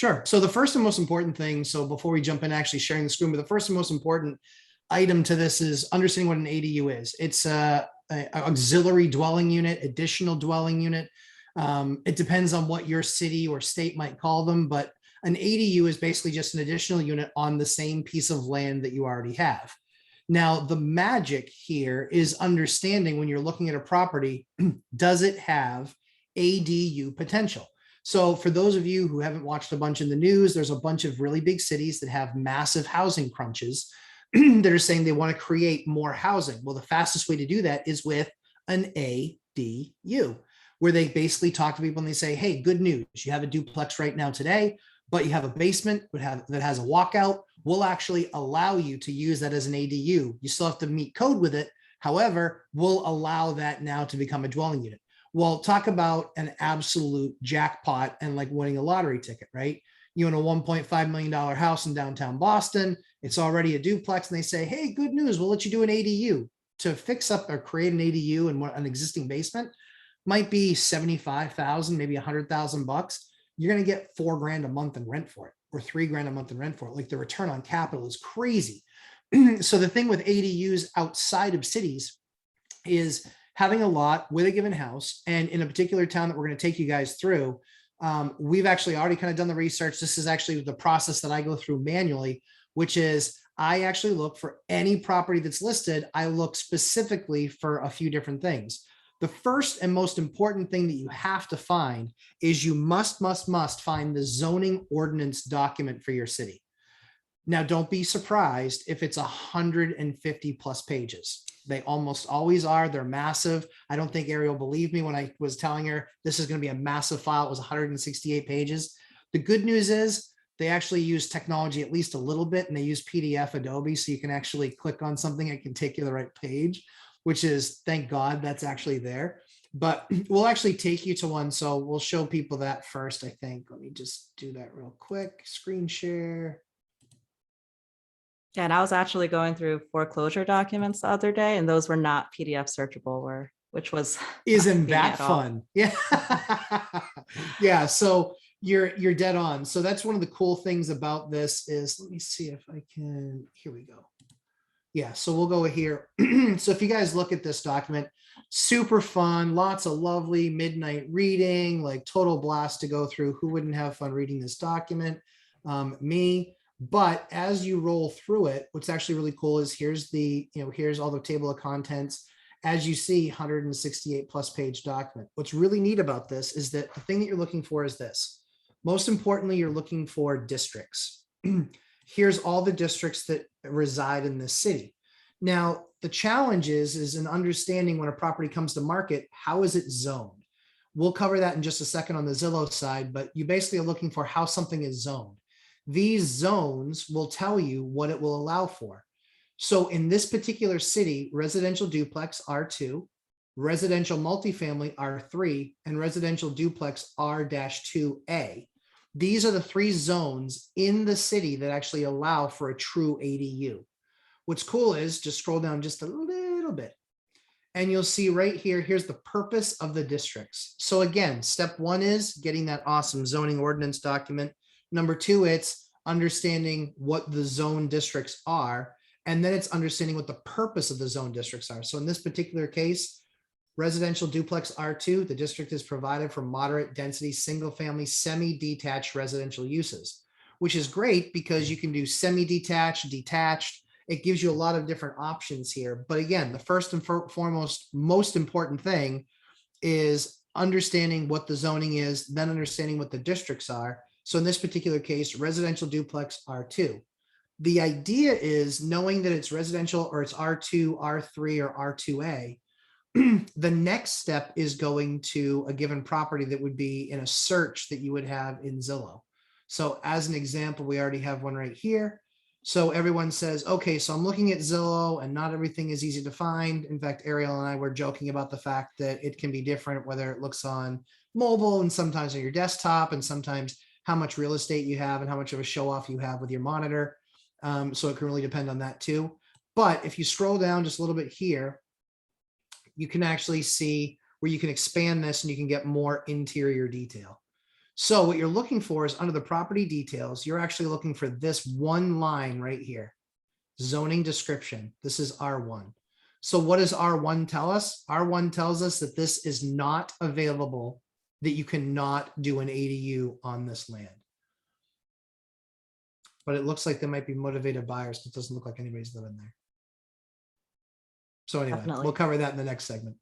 Sure. So the first and most important thing, so before we jump in actually sharing the screen, but the first and most important item to this is understanding what an ADU is. It's a auxiliary dwelling unit, additional dwelling unit. It depends on what your city or state might call them, but an ADU is basically just an additional unit on the same piece of land that you already have. Now, the magic here is understanding when you're looking at a property, does it have ADU potential? So for those of you who haven't watched a bunch in the news, there's a bunch of really big cities that have massive housing crunches that are saying they want to create more housing. Well, the fastest way to do that is with an ADU, where they basically talk to people and they say, hey, good news, you have a duplex right now today, but you have a basement that has a walkout. We'll actually allow you to use that as an ADU. You still have to meet code with it. However, we'll allow that now to become a dwelling unit. Well, talk about an absolute jackpot and like winning a lottery ticket, right? You own a $1.5 million house in downtown Boston. It's already a duplex. And they say, hey, good news, we'll let you do an ADU. To fix up or create an ADU in an existing basement might be 75,000, maybe 100,000 bucks. You're going to get $4,000 a month in rent for it, or $3,000 a month in rent for it. Like the return on capital is crazy. So the thing with ADUs outside of cities is having a lot with a given house. And in a particular town that we're going to take you guys through, we've actually already kind of done the research. This is actually the process that I go through manually, which is I actually look for any property that's listed. I look specifically for a few different things. The first and most important thing that you have to find is you must find the zoning ordinance document for your city. Now, don't be surprised if it's 150 plus pages. They almost always are. They're massive. I don't think Ariel believed me when I was telling her this is going to be a massive file. It was 168 pages. The good news is they actually use technology at least a little bit, and they use PDF Adobe, so you can actually click on something and it can take you to the right page, which is, thank God that's actually there. But we'll actually take you to one. So we'll show people that first, I think. Let me just do that real quick. Screen share. Yeah, and I was actually going through foreclosure documents the other day, and those were not PDF searchable, which was isn't that fun? Yeah. Yeah. So you're dead on. So that's one of the cool things about this is, let me see if I can, here we go. Yeah, so we'll go here. So if you guys look at this document, super fun, lots of lovely midnight reading, like total blast to go through. Who wouldn't have fun reading this document? Me. But as you roll through it, what's actually really cool is here's all the table of contents. As you see, 168 plus page document. What's really neat about this is that the thing that you're looking for is this. Most importantly, you're looking for districts. Here's all the districts that reside in this city. Now, the challenge is in understanding when a property comes to market, how is it zoned? We'll cover that in just a second on the Zillow side, but you basically are looking for how something is zoned. These zones will tell you what it will allow for. So in this particular city, residential duplex R2, residential multifamily R3, and residential duplex R-2A. These are the three zones in the city that actually allow for a true ADU. What's cool is just scroll down just a little bit and you'll see right here, here's the purpose of the districts. So again, step one is getting that awesome zoning ordinance document. Number two, it's understanding what the zone districts are. And then it's understanding what the purpose of the zone districts are. So in this particular case, residential duplex R2, the district is provided for moderate density, single family, semi-detached residential uses, which is great because you can do semi-detached, detached. It gives you a lot of different options here. But again, the first and foremost, most important thing is understanding what the zoning is, then understanding what the districts are. So in this particular case, residential duplex R2. The idea is knowing that it's residential or it's R2, R3, or R2A. The next step is going to a given property that would be in a search that you would have in Zillow. So as an example, we already have one right here. So everyone says, okay, so I'm looking at Zillow and not everything is easy to find. In fact, Ariel and I were joking about the fact that it can be different, whether it looks on mobile and sometimes on your desktop, and sometimes how much real estate you have and how much of a show off you have with your monitor. So it can really depend on that too. But if you scroll down just a little bit here, you can actually see where you can expand this and you can get more interior detail. So what you're looking for is under the property details, you're actually looking for this one line right here. Zoning description. This is R1. So what does R1 tell us? R1 tells us that this is not available, that you cannot do an ADU on this land. But it looks like there might be motivated buyers, but it doesn't look like anybody's living there. So anyway, Definitely. we'll cover that in the next segment.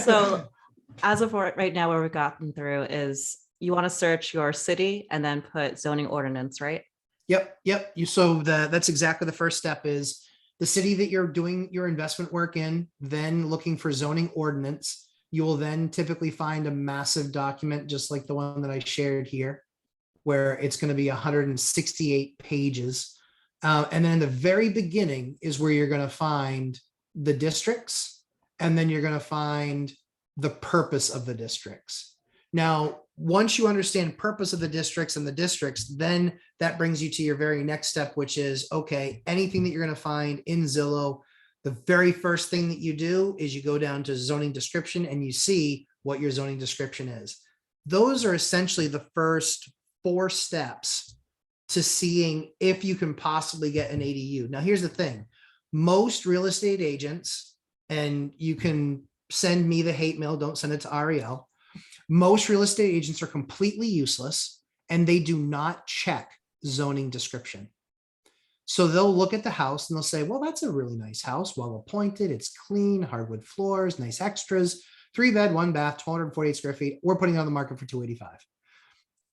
So as of right now, where we've gotten through is you want to search your city and then put zoning ordinance, right? Yep. So that's exactly the first step is the city that you're doing your investment work in, then looking for zoning ordinance. You will then typically find a massive document, just like the one that I shared here, where it's going to be 168 pages. And then in the very beginning is where you're going to find the districts, and then you're going to find the purpose of the districts. Now, once you understand purpose of the districts and the districts, then that brings you to your very next step, which is, okay, anything that you're going to find in Zillow, the very first thing that you do is you go down to zoning description and you see what your zoning description is. Those are essentially the first 4 steps to seeing if you can possibly get an ADU. Now, here's the thing. Most real estate agents, and you can send me the hate mail, don't send it to Ariel. Most real estate agents are completely useless and they do not check zoning description. So they'll look at the house and they'll say, well, that's a really nice house, well appointed, it's clean, hardwood floors, nice extras, 3-bed, 1-bath, 248 square feet. We're putting it on the market for 285.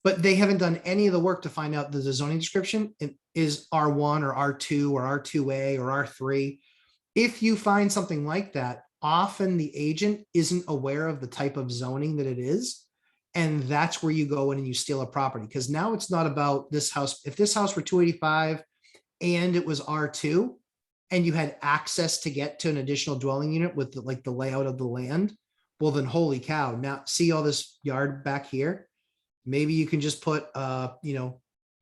But they haven't done any of the work to find out that the zoning description is R1 or R2 or R2A or R3. If you find something like that, often the agent isn't aware of the type of zoning that it is. And that's where you go in and you steal a property. Because now it's not about this house. If this house were 285 and it was R2 and you had access to get to an additional dwelling unit with the layout of the land, well, then holy cow. Now see all this yard back here? Maybe you can just put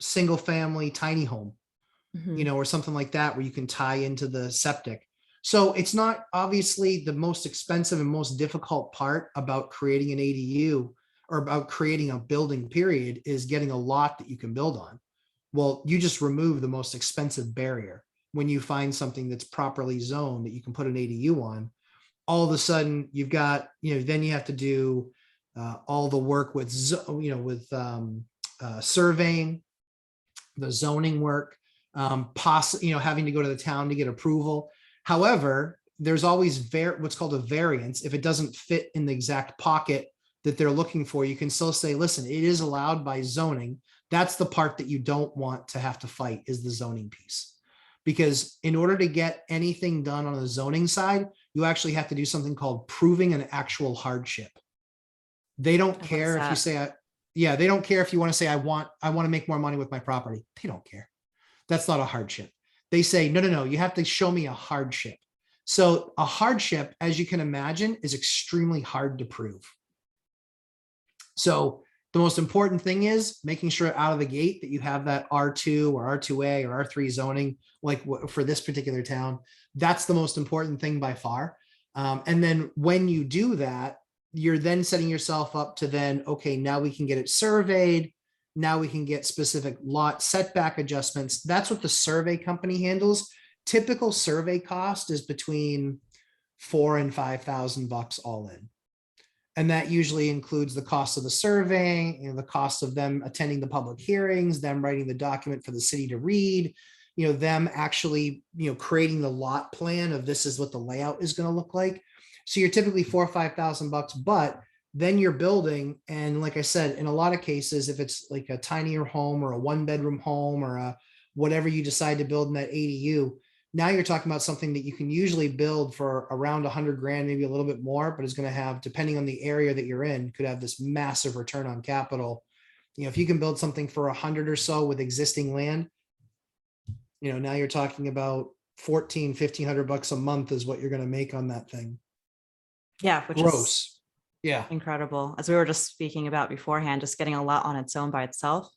single family tiny home, or something like that, where you can tie into the septic. So it's not obviously the most expensive and most difficult part about creating an ADU or about creating a building period is getting a lot that you can build on. Well, you just remove the most expensive barrier when you find something that's properly zoned that you can put an ADU on. All of a sudden you've got, then you have to do all the work with, surveying, the zoning work, having to go to the town to get approval. However, there's always what's called a variance. If it doesn't fit in the exact pocket that they're looking for, you can still say, listen, it is allowed by zoning. That's the part that you don't want to have to fight, is the zoning piece. Because in order to get anything done on the zoning side, you actually have to do something called proving an actual hardship. They don't care if you say, they don't care if you want to say, I want to make more money with my property. They don't care. That's not a hardship. They say, no, you have to show me a hardship. So a hardship, as you can imagine, is extremely hard to prove. So the most important thing is making sure out of the gate that you have that R2 or R2A or R3 zoning, like for this particular town. That's the most important thing by far. And then when you do that, you're then setting yourself up to then, okay, now we can get it surveyed. Now we can get specific lot setback adjustments. That's what the survey company handles. Typical survey cost is between $4,000 and $5,000 all in. And that usually includes the cost of the survey, the cost of them attending the public hearings, them writing the document for the city to read, them actually, creating the lot plan of this is what the layout is going to look like. So you're typically $4,000 or $5,000, but then you're building. And like I said, in a lot of cases, if it's like a tinier home or a 1-bedroom home or a whatever you decide to build in that ADU, now you're talking about something that you can usually build for around 100 grand, maybe a little bit more, but is going to have, depending on the area that you're in, could have this massive return on capital. If you can build something for 100 or so with existing land, now you're talking about $1,400-$1,500 a month is what you're going to make on that thing. Yeah, which gross. Yeah, incredible. As we were just speaking about beforehand, just getting a lot on its own by itself.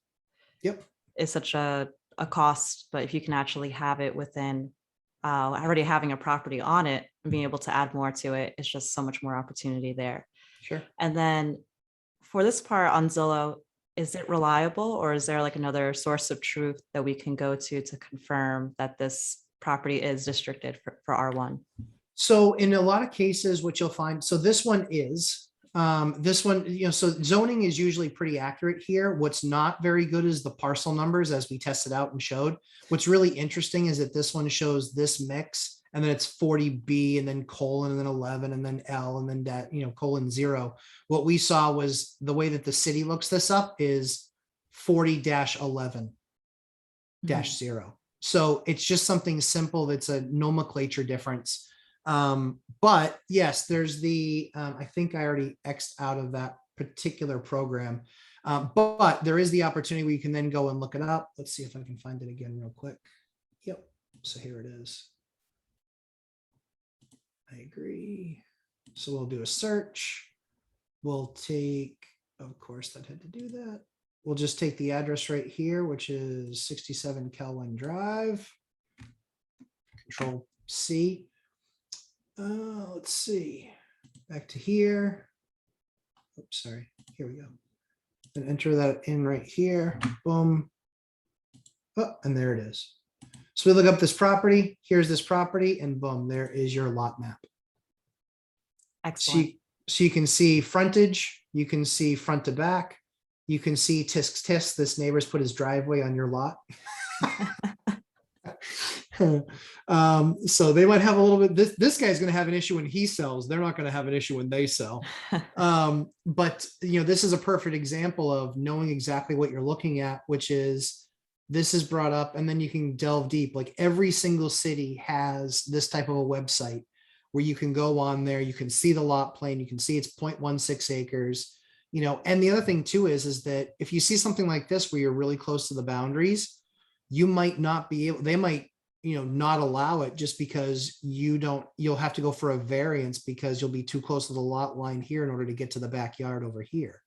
Yep, is such a cost. But if you can actually have it within already having a property on it and being able to add more to it, it's just so much more opportunity there. Sure. And then for this part on Zillow, is it reliable, or is there like another source of truth that we can go to confirm that this property is districted for R1? So in a lot of cases, what you'll find, so this one is, this one, so zoning is usually pretty accurate here. What's not very good is the parcel numbers, as we tested out and showed. What's really interesting is that this one shows this mix, and then it's 40B, and then colon, and then 11, and then L, and then that, colon 0. What we saw was the way that the city looks this up is 40-11-0. So it's just something simple. That's a nomenclature difference. But yes, there's the, I think I already X'd out of that particular program. But there is the opportunity where you can then go and look it up. Let's see if I can find it again real quick. Yep. So here it is. I agree. So we'll do a search. We'll take, of course, that had to do that. We'll just take the address right here, which is 67 Kelwyn Drive. Control C. Let's see, back to here. Oops, sorry, here we go. And enter that in right here, boom. Oh, and there it is. So we look up this property, here's this property, and boom, there is your lot map. Excellent. So you can see frontage, you can see front to back, you can see tisk tisk, this neighbor's put his driveway on your lot. So they might have a little bit, this guy's going to have an issue when he sells. They're not going to have an issue when they sell. But this is a perfect example of knowing exactly what you're looking at, which is this is brought up, and then you can delve deep. Like every single city has this type of a website where you can go on there, you can see the lot plan, you can see it's 0.16 acres, and the other thing too is that if you see something like this where you're really close to the boundaries, you might not be able, they might, not allow it just because you'll have to go for a variance because you'll be too close to the lot line here in order to get to the backyard over here.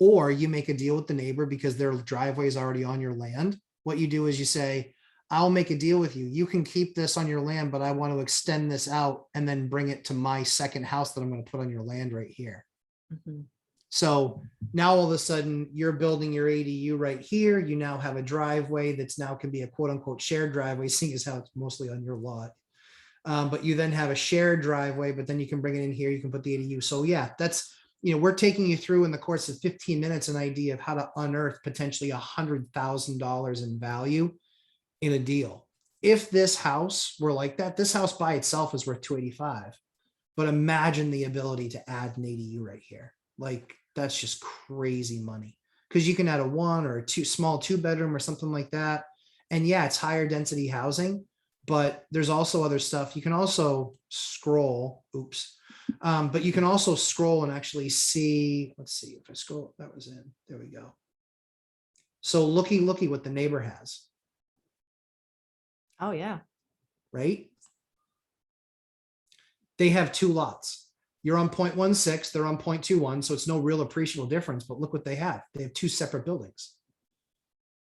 Or you make a deal with the neighbor because their driveway is already on your land. What you do is you say, I'll make a deal with you. You can keep this on your land, but I want to extend this out and then bring it to my second house that I'm going to put on your land right here. Mhm. So now all of a sudden you're building your ADU right here. You now have a driveway that's now can be a quote unquote shared driveway, seeing as how it's mostly on your lot. But you then have a shared driveway, but then you can bring it in here. You can put the ADU. So yeah, that's, we're taking you through in the course of 15 minutes, an idea of how to unearth potentially $100,000 in value in a deal. If this house were like that, this house by itself is worth 285, but imagine the ability to add an ADU right here. Like that's just crazy money, because you can add a 1 or a 2 small 2-bedroom or something like that. And yeah, it's higher density housing, but there's also other stuff. You can also scroll, but you can also scroll and actually see, let's see if I scroll, that was in, there we go. So looky what the neighbor has. Oh yeah. Right? They have 2 lots. You're on 0.16, they're on 0.21, so it's no real appreciable difference, but look what they have. They have 2 separate buildings.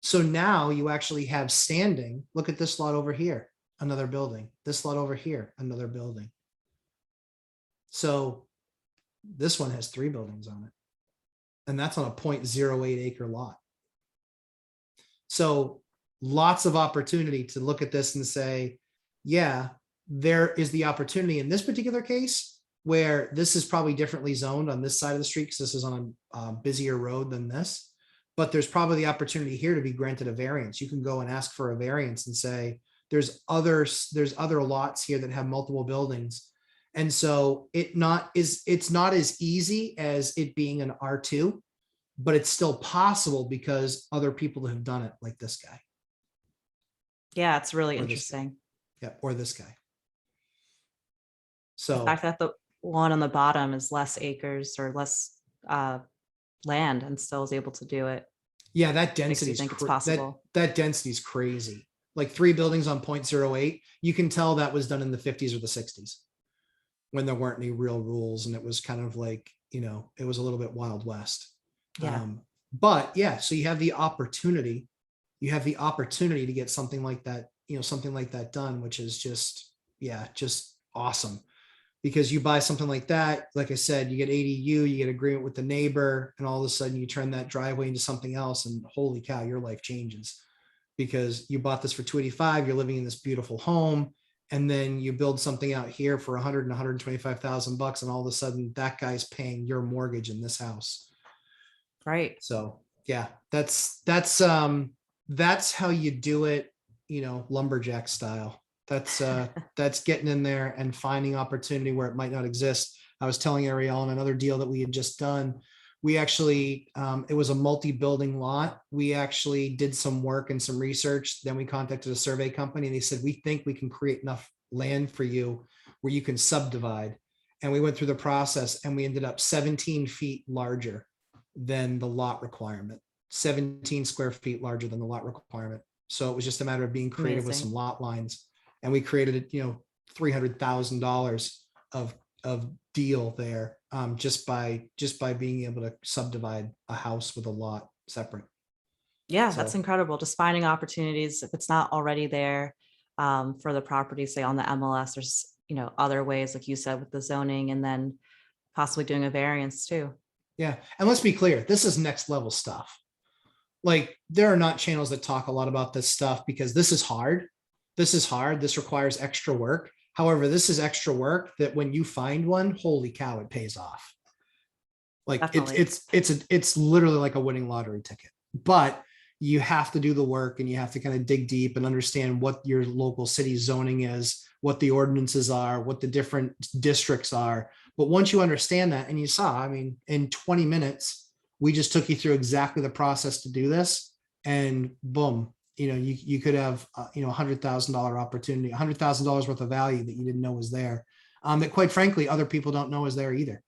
So now you actually have standing, look at this lot over here, another building, this lot over here, another building. So this one has 3 buildings on it, and that's on a 0.08 acre lot. So lots of opportunity to look at this and say, yeah, there is the opportunity in this particular case where this is probably differently zoned on this side of the street because this is on a busier road than this, but there's probably the opportunity here to be granted a variance. You can go and ask for a variance and say, there's other lots here that have multiple buildings. And so it's not as easy as it being an R2, but it's still possible because other people have done it, like this guy. Yeah, it's really Or this interesting. Yeah, or this guy. The So fact that the one on the bottom is less acres or less land and still is able to do it. yeah, that Makes density you is think it's possible. that density is crazy. Like 3 buildings on 0.08. You can tell that was done in the 50s or the 60s when there weren't any real rules, and it was kind of like, it was a little bit Wild West. Yeah. But yeah, so you have the opportunity to get something like that, something like that done, which is just, yeah, just awesome. Because you buy something like that, like I said, you get ADU, you get agreement with the neighbor, and all of a sudden you turn that driveway into something else, and holy cow, your life changes. Because you bought this for 285, you're living in this beautiful home, and then you build something out here for 100 and 125,000 bucks, and all of a sudden that guy's paying your mortgage in this house. Right. So yeah, that's how you do it, lumberjack style. That's getting in there and finding opportunity where it might not exist. I was telling Ariel on another deal that we had just done. We actually, it was a multi-building lot. We actually did some work and some research. Then we contacted a survey company and they said, we think we can create enough land for you where you can subdivide. And we went through the process and we ended up 17 feet larger than the lot requirement, 17 square feet larger than the lot requirement. So it was just a matter of being creative with some lot lines. And we created, $300,000 of deal there, just by being able to subdivide a house with a lot separate. Yeah, that's incredible. Just finding opportunities if it's not already there, for the property, say on the MLS. There's other ways, like you said, with the zoning, and then possibly doing a variance too. Yeah, and let's be clear, this is next level stuff. Like, there are not channels that talk a lot about this stuff because this is hard. This requires extra work. However, this is extra work that when you find one, holy cow, it pays off. Like Definitely. it's literally like a winning lottery ticket. But you have to do the work and you have to kind of dig deep and understand what your local city zoning is, what the ordinances are, what the different districts are. But once you understand that, and you saw, I mean, in 20 minutes, we just took you through exactly the process to do this, and boom, you could have $100,000 opportunity, $100,000 worth of value that you didn't know was there, that quite frankly other people don't know is there either.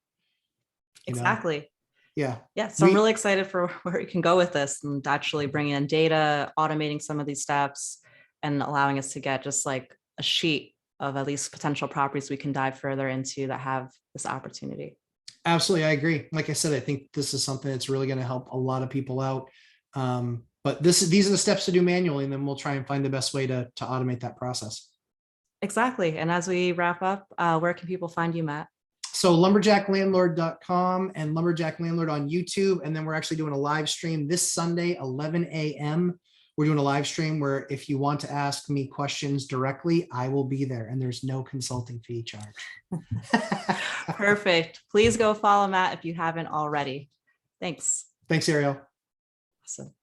Exactly. Yeah. So I'm really excited for where we can go with this, and actually bringing in data, automating some of these steps, and allowing us to get just like a sheet of at least potential properties we can dive further into that have this opportunity. Absolutely, I agree. Like I said, I think this is something that's really going to help a lot of people out. But these are the steps to do manually, and then we'll try and find the best way to automate that process. Exactly. And as we wrap up, where can people find you, Matt? So lumberjacklandlord.com and Lumberjack Landlord on YouTube. And then we're actually doing a live stream this Sunday, 11 a.m. We're doing a live stream where if you want to ask me questions directly, I will be there, and there's no consulting fee charge. Perfect. Please go follow Matt if you haven't already. Thanks. Thanks, Ariel. Awesome.